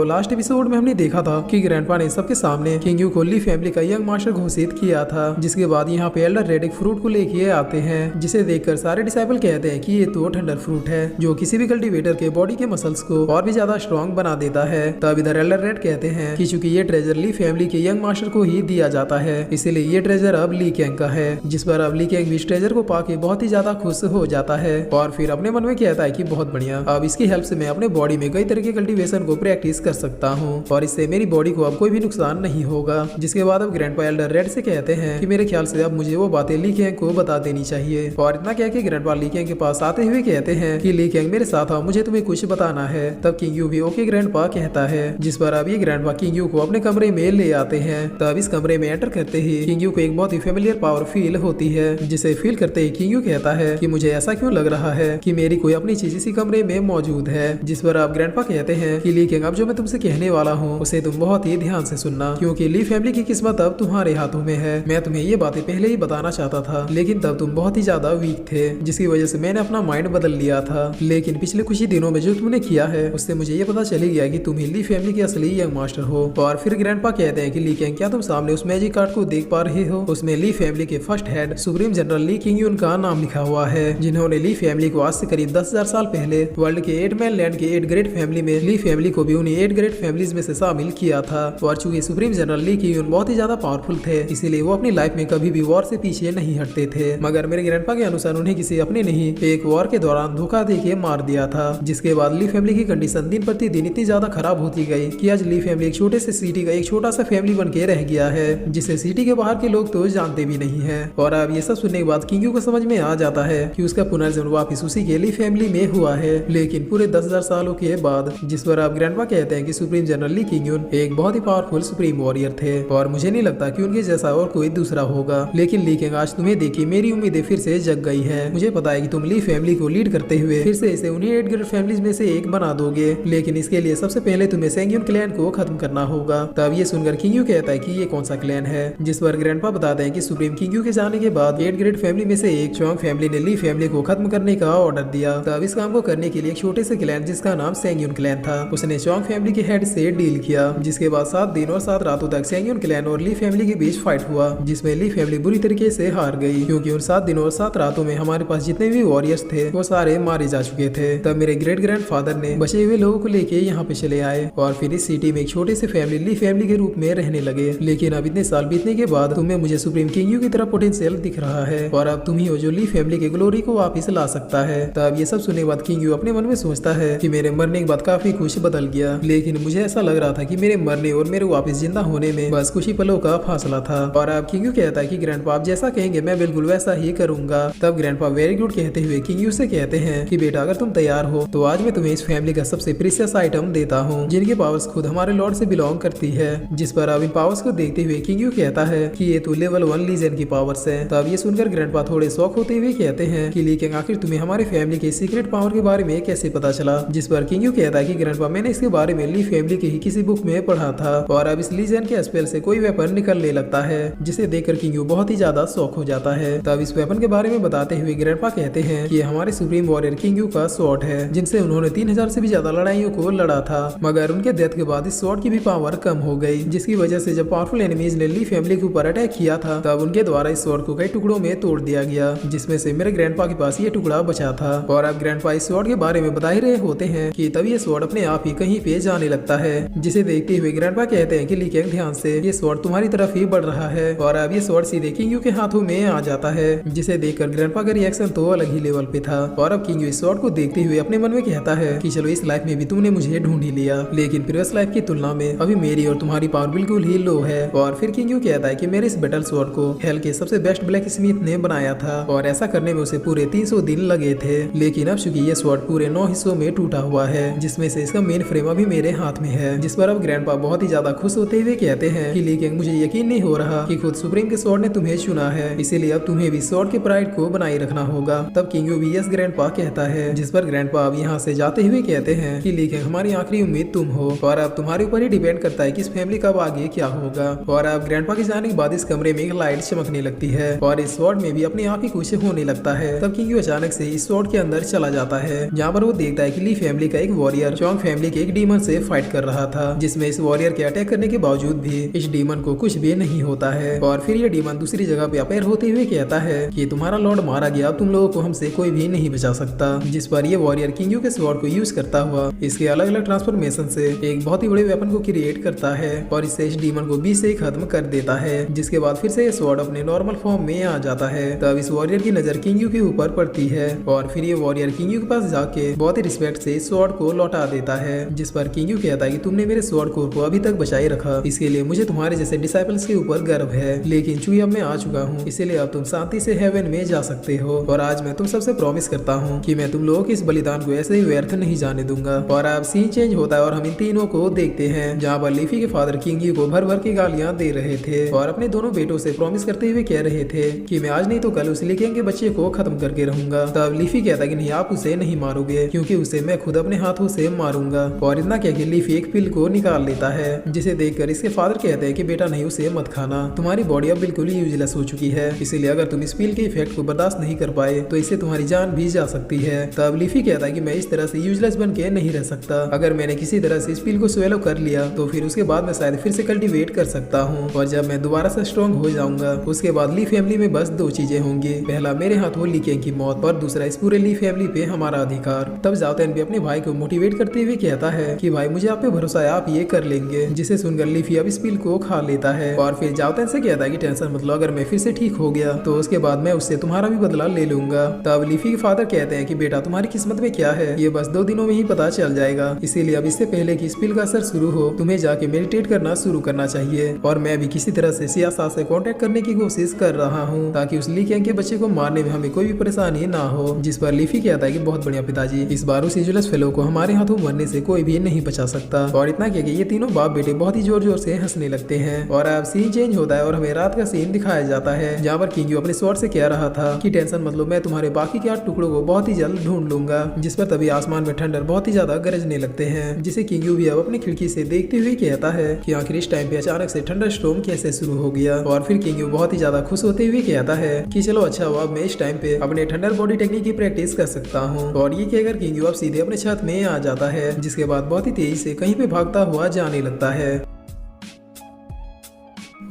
Last episode में हमने देखा था कि ग्रैंडपा ने सबके सामने किंग को ली फैमिली का यंग मास्टर घोषित किया था, जिसके बाद यहाँ पे एल्डर रेड एक फ्रूट को लेके आते हैं, जिसे देखकर सारे डिसाइपल कहते हैं कि ये तो थंडर फ्रूट है जो किसी भी कल्टीवेटर के बॉडी के मसल्स को और भी ज्यादा स्ट्रॉन्ग बना देता है। तब इधर एल्डर रेड कहते हैं कि चूंकि ये ट्रेजर ली फैमिली के यंग मास्टर को ही दिया जाता है, इसीलिए ये ट्रेजर अब ली कैंग का है। जिस पर अब ली कैंग इस ट्रेजर को पाके बहुत ही ज्यादा खुश हो जाता है और फिर अपने मन में कहता है कि बहुत बढ़िया, अब इसकी हेल्प से मैं अपने बॉडी में कई तरह के कल्टीवेशन को प्रैक्टिस कर सकता हूँ और इससे मेरी बॉडी को अब कोई भी नुकसान नहीं होगा। जिसके बाद अब ग्रैंडपा एल्डर रेड से कहते हैं कि मेरे ख्याल से अब मुझे वो बातें ली कैंग को बता देनी चाहिए। और इतना कह के ग्रैंडपा ली कैंग के पास आते हुए कहते हैं कि ली कैंग मेरे साथ आओ, मुझे तुम्हें कुछ बताना है। तब किंग भी ओके ग्रैंडपा कहता है, जिस पर अब ये ग्रैंडपा किंग को अपने कमरे में ले आते हैं। तब इस कमरे में एंटर करते ही किंग को एक बहुत ही फेमिलियर पावर फील होती है, जिसे फील करते ही किंग कहता है कि मुझे ऐसा क्यों लग रहा है कि मेरी कोई अपनी चीज इसी कमरे में मौजूद है। जिस पर अब ग्रैंडपा कहते हैं कि ली कैंग अब जो मैं तुमसे कहने वाला हूँ उसे तुम बहुत ही ध्यान से सुनना, क्योंकि ली फैमिली की किस्मत अब तुम्हारे हाथों में है। मैं तुम्हें ये बातें पहले ही बताना चाहता था, लेकिन तब तुम बहुत ही ज्यादा वीक थे, जिसकी वजह से मैंने अपना माइंड बदल लिया था। लेकिन पिछले कुछ ही दिनों में जो तुमने किया है उससे मुझे ये पता चली गया कि तुम ही ली फैमिली के असली यंग मास्टर हो। और फिर ग्रैंडपा कहते हैं कि ली कैंग क्या तुम सामने उस मैजिक कार्ड को देख पा रहे हो? उसमें ली फैमिली के फर्स्ट हेड सुप्रीम जनरल ली किंग यून का नाम लिखा हुआ है, जिन्होंने ली फैमिली को आज से करीब 10,000 साल पहले वर्ल्ड के 8 मैन लैंड के 8 ग्रेट फैमिली में ली फैमिली को भी उन्हीं 8 ग्रेट फैमिलीज में से शामिल किया था। और चूंकि सुप्रीम जनरल ली किंग यून बहुत ही ज्यादा पावरफुल थे, इसीलिए वो अपनी लाइफ में कभी भी वॉर से पीछे नहीं हटते थे। मगर मेरे ग्रैंडपा के अनुसार उन्हें किसी अपने नहीं एक वॉर के दौरान धोखा देके मार दिया था, जिसके बाद ली फैमिली की कंडीशन दिन प्रतिदिन इतनी ज्यादा खराब होती गई कि आज ली फैमिली एक छोटे से सिटी का एक छोटा सा फैमिली बन के रह गया है, जिसे सिटी के बाहर के लोग तो जानते भी नहीं है। और अब ये सब सुनने के बाद किंग को समझ में आ जाता है कि उसका पुनर्जन्म वापिस उसी के ली फैमिली में हुआ है, लेकिन पूरे 10,000 सालों के बाद। जिस पर आप ग्रैंडपा कहते हैं कि सुप्रीम जनरल ली किंग एक बहुत ही पावरफुल सुप्रीम वॉरियर थे और मुझे नहीं लगता कि उनके जैसा और कोई दूसरा होगा। लेकिन ली किंग आज तुम्हें देखी मेरी उम्मीदें फिर से जग गई है। मुझे पता है कि तुम ली फैमिली को लीड करते हुए फिर से इसे उन्हीं 8 ग्रेट फैमिलीज में से एक बना दोगे, लेकिन इसके लिए सबसे पहले तुम्हें सेंगियन क्लैन को खत्म करना होगा। तब ये सुनकर किंग कहता है कि ये कौन सा क्लैन है। जिस पर ग्रैंडपा बताते हैं कि सुप्रीम किंग के जाने के बाद 8 ग्रेट फैमिली में से एक चोंग फैमिली ने ली फैमिली को खत्म करने का ऑर्डर दिया। तब इस काम को करने के लिए एक छोटे से क्लैन जिसका नाम सेंगियन क्लैन था, उसने चोंग फैमिली के हेड से डील किया। जिसके बाद 7 दिन और 7 रातों तक सेंगियन क्लैन और ली फैमिली के बीच फाइट हुआ, जिसमें ली फैमिली बुरी तरीके से हार गई, क्योंकि उन 7 दिनों और 7 रातों में हमारे पास जितने भी वॉरियर्स थे वो सारे मारे जा चुके थे। तब मेरे ग्रेट ग्रैंडफादर ने बचे हुए लोगों को लेके यहाँ पे चले आए और फिर इस सिटी में एक छोटे से फैमिली ली फैमिली के रूप में रहने लगे। लेकिन अब इतने साल बीतने के बाद तुम्हें मुझे सुप्रीम किंग की तरह पोटेंशियल दिख रहा है और अब तुम ही हो जो ली फैमिली के ग्लोरी को वापस ला सकता है। तब ये सब सुनने के बाद किंग अपने मन में सोचता है कि मेरे मरने के बाद काफी कुछ बदल गया, लेकिन मुझे ऐसा लग रहा था कि मेरे मरने और मेरे वापस जिंदा होने में बस कुछ ही पलों का फासला था। और अब किंग कहता है कि ग्रैंडपा आप जैसा कहेंगे मैं बिल्कुल वैसा ही करूंगा। तब ग्रैंडपा वेरी गुड कहते हुए किंग से कहते हैं कि बेटा अगर तुम तैयार हो तो आज मैं तुम्हें इस फैमिली का सबसे प्रीशियस आइटम देता हूँ, जिनके पावर्स खुद हमारे लॉर्ड से बिलोंग करती है। जिस पर अब इन पावर्स को देखते हुए किंग कहता है कि ये तो लेवल 1 लीजन की पावर्स है। तब ये सुनकर ग्रैंडपा थोड़े शौक होते हुए कहते हैं कि लेकिन आखिर तुम्हें हमारे फैमिली के सीक्रेट पावर के बारे में कैसे पता चला? जिस पर किंग कहता है कि ग्रैंडपा मैंने इसके बारे में ली फैमिली के ही किसी बुक में पढ़ा था और अब इस लीजन के स्पेल से कोई वेपन निकलने लगता है, जिसे देखकर किंग बहुत ही ज्यादा शौक हो जाता है। तब इस वेपन के बारे में बताते हुए ग्रैंडपा कहते हैं कि हमारे सुप्रीम वॉरियर किंग का स्वॉर्ड है, जिनसे उन्होंने 3000 से भी ज्यादा लड़ाइयों को लड़ा था। मगर उनके डेथ के बाद इस स्वॉर्ड की भी पावर कम हो गई, जिसकी वजह से जब पावरफुल एनिमीज ने ली फैमिली के ऊपर अटैक किया था तब उनके द्वारा इस स्वॉर्ड को कई टुकड़ों में तोड़ दिया गया, जिसमें से मेरे ग्रैंडपा के पास ये टुकड़ा बचा था। और अब ग्रैंडपा इस स्वॉर्ड के बारे में बता ही रहे होते हैं कि तब ये स्वॉर्ड अपने आप ही कहीं पे जाने लगता है, जिसे देखते हुए ग्रैंडपा कहते हैं कि ली कैंग ध्यान से, ये स्वॉर्ड तुम्हारी तरफ ही बढ़ रहा है। और अब ये स्वॉर्ड सीधे किंग के हाथों में आ जाता है, जिसे देखकर ग्रैंडपा का रिएक्शन तो अलग ही लेवल पे था। और अब किंग इस स्वॉर्ड को देखते हुए अपने मन में कहता है कि चलो इस लाइफ में भी तुमने मुझे ढूंढ ही लिया, लेकिन प्रीवियस लाइफ की तुलना में अभी मेरी और तुम्हारी पावर बिल्कुल ही लो है। और फिर किंग कहता है कि मेरे इस बैटल स्वॉर्ड को हेल के सबसे बेस्ट ब्लैक स्मिथ ने बनाया था और ऐसा करने में उसे पूरे 300 दिन लगे थे। लेकिन अब चूंकि ये स्वॉर्ड पूरे 9 हिस्सों में टूटा हुआ है, जिसमें से इसका मेन फ्रेम अभी मेरे हाथ में है। जिस पर अब ग्रैंडपा बहुत ही ज्यादा खुश होते हुए कहते हैं कि लेकिन मुझे यकीन नहीं हो रहा कि खुद सुप्रीम के स्वॉर्ड ने तुम्हें चुना है, इसीलिए अब तुम्हें भी स्वॉर्ड के प्राइड को बनाए रखना होगा। तब किंग भी यस ग्रैंडपा कहता है, जिस पर ग्रैंडपा अब यहाँ से जाते हुए कहते हैं कि लेकिन हमारी आखिरी उम्मीद तुम हो और अब तुम्हारे ऊपर ही डिपेंड करता है कि इस फैमिली का आगे क्या होगा। और अब ग्रैंडपा के जाने के बाद इस कमरे में एक लाइट चमकने लगती है और इस स्वॉर्ड में भी अपने आप ही कुछ होने लगता है। तब किंग अचानक से इस स्वॉर्ड के अंदर चला जाता है, जहाँ पर वो देखता है कि ली फैमिली का एक वॉरियर चोंग फैमिली के एक डीमन से से फाइट कर रहा था, जिसमें इस वॉरियर के अटैक करने के बावजूद भी इस डीमन को कुछ भी नहीं होता है। और फिर ये डीमन दूसरी जगह पे अपेयर होते हुए कहता है कि तुम्हारा लॉर्ड मारा गया, तुम लोगों को हमसे कोई भी नहीं बचा सकता। जिस पर ये वॉरियर किंग के स्वॉर्ड को यूज करता हुआ इसके अलग अलग ट्रांसफॉर्मेशन से एक बहुत ही बड़े वेपन को क्रिएट करता है और इससे इस डीमन को बीच से ही खत्म कर देता है। जिसके बाद फिर से ये स्वॉर्ड अपने नॉर्मल फॉर्म में आ जाता है। तब इस वॉरियर की नजर किंग के ऊपर पड़ती है और फिर ये वॉरियर किंग के पास जाके बहुत ही रिस्पेक्ट से स्वॉर्ड को लौटा देता है। जिस पर किंग कहता है कि तुमने मेरे स्वॉर्ड कोर को अभी तक बचाए रखा, इसके लिए मुझे तुम्हारे जैसे डिसाइपल्स के ऊपर गर्व है। लेकिन चूंकि अब मैं आ चुका हूँ, इसलिए अब तुम शांति से हेवन में जा सकते हो। और आज मैं तुम सबसे प्रॉमिस करता हूँ कि मैं तुम लोगों के इस बलिदान को ऐसे ही व्यर्थ नहीं जाने दूंगा। और अब सीन चेंज होता है और हम इन तीनों को देखते हैं, जहाँ पर लीफी के फादर किंग को भर भर के गालियां दे रहे थे और अपने दोनों बेटों से प्रॉमिस करते हुए कह रहे थे कि मैं आज नहीं तो कल उस लीकिंग के बच्चे को खत्म करके रहूंगा। तब लीफी कहता कि नहीं, आप उसे नहीं मारोगे, क्योंकि उसे मैं खुद अपने हाथों से मारूंगा। और इतना कह के लीफी एक पिल को निकाल लेता है, जिसे देखकर इसके फादर कहते हैं कि बेटा नहीं, उसे मत खाना, तुम्हारी बॉडी अब बिल्कुल ही यूजलेस हो चुकी है, इसलिए अगर तुम इस पिल के इफेक्ट को बर्दाश्त नहीं कर पाए तो इससे तुम्हारी जान भी जा सकती है। तब लीफी कहता है कि मैं इस तरह से यूजलेस बन के नहीं रह सकता। अगर मैंने किसी तरह से इस पिल को स्वेलो कर लिया तो फिर उसके बाद मैं शायद फिर से कल्टीवेट कर सकता हूँ, और जब मैं दोबारा से स्ट्रॉन्ग हो जाऊंगा उसके बाद ली फैमिली में बस दो चीजें होंगी, पहला मेरे हाथों ली किंग की मौत और दूसरा इस पूरे ली फैमिली पे हमारा अधिकार। तब जाओतेन भी अपने भाई को मोटिवेट करते हुए कहता है कि भाई मुझे आप पे भरोसा है, आप ये कर लेंगे। जिसे सुनकर लीफी अब इस पिल को खा लेता है और फिर जाओतेन से कहता है कि टेंशन मत लो, अगर मैं फिर से ठीक हो गया तो उसके बाद मैं उससे तुम्हारा भी बदला ले लूंगा। तब लीफी के फादर कहते हैं कि बेटा तुम्हारी किस्मत में क्या है ये बस 2 दिनों में ही पता चल जाएगा, इसीलिए अब इससे पहले कि इस पिल का असर शुरू हो तुम्हें जाके मेडिटेट करना शुरू करना चाहिए। और मैं भी किसी तरह से सियासा से कांटेक्ट करने की कोशिश कर रहा हूँ ताकि उस ली किंग के बच्चे को मारने में हमें कोई भी परेशानी ना हो। जिस पर लीफी कहता है कि बहुत बढ़िया पिताजी, इस बार उस यूजलेस फेलो को हमारे हाथों मरने से कोई भी नहीं बचा सकता। और इतना कह के ये तीनों बाप बेटे बहुत ही जोर जोर से हंसने लगते हैं। और अब सीन चेंज होता है और हमें रात का सीन दिखाया जाता है, जहाँ पर किंग अपने स्वॉर्ड से कह रहा था कि टेंशन मत लो, मैं तुम्हारे बाकी के 8 टुकड़ों को बहुत ही जल्द ढूंढ लूंगा। जिस पर तभी आसमान में ठंडर बहुत ही ज्यादा गरजने लगते हैं, जिसे किंग भी अब अपनी खिड़की से देखते हुए कहता है कि आखिर इस टाइम पे अचानक से ठंडर स्टॉर्म कैसे शुरू हो गया। और फिर किंग बहुत ही ज्यादा खुश होते हुए कहता है कि चलो अच्छा हुआ मैं इस टाइम पे अपने ठंडर बॉडी टेक्निक की प्रैक्टिस कर सकता हूँ। और ये कहकर किंग अब सीधे अपने छत में आ जाता है, जिसके बाद बहुत ही तेजी से कहीं पे भागता हुआ जाने लगता है।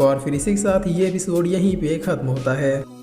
और फिर इसी के साथ ये एपिसोड यहीं पे खत्म होता है।